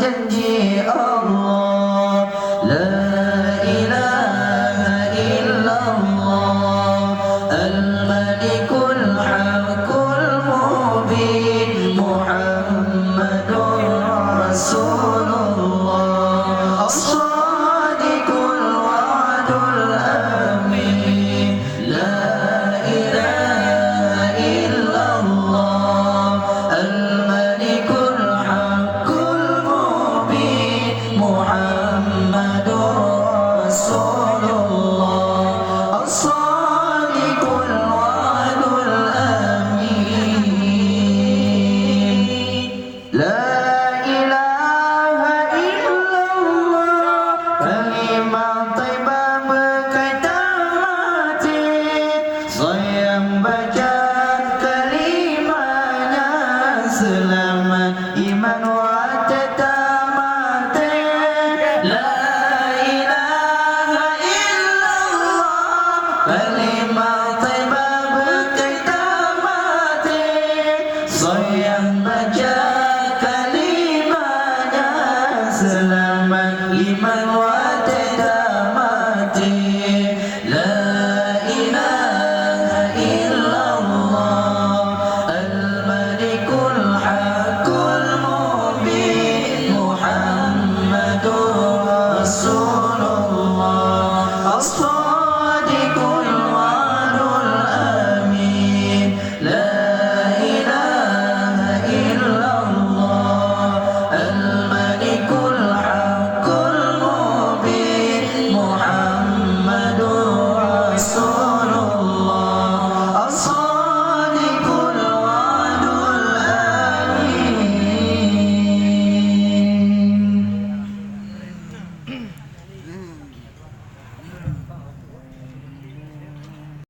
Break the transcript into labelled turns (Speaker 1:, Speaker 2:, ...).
Speaker 1: janji Allah. La ilaha illallah al-malikul haqqul mubin Muhammadur Rasulullah as-sadiqul wa'dul amin. La ilaha illallah al-malikul haqqul mubin Muhammadur Rasulullah as-sadiqul wa'dul amin. La ilaha illallah kalimah thayyibah berkaitan mati. Saya baca kalimahnya selamat iman wa tetap mati. La ilaha illallah kalimah thayyibah berkaitan mati. Saya baca kalimahnya selamat iman wa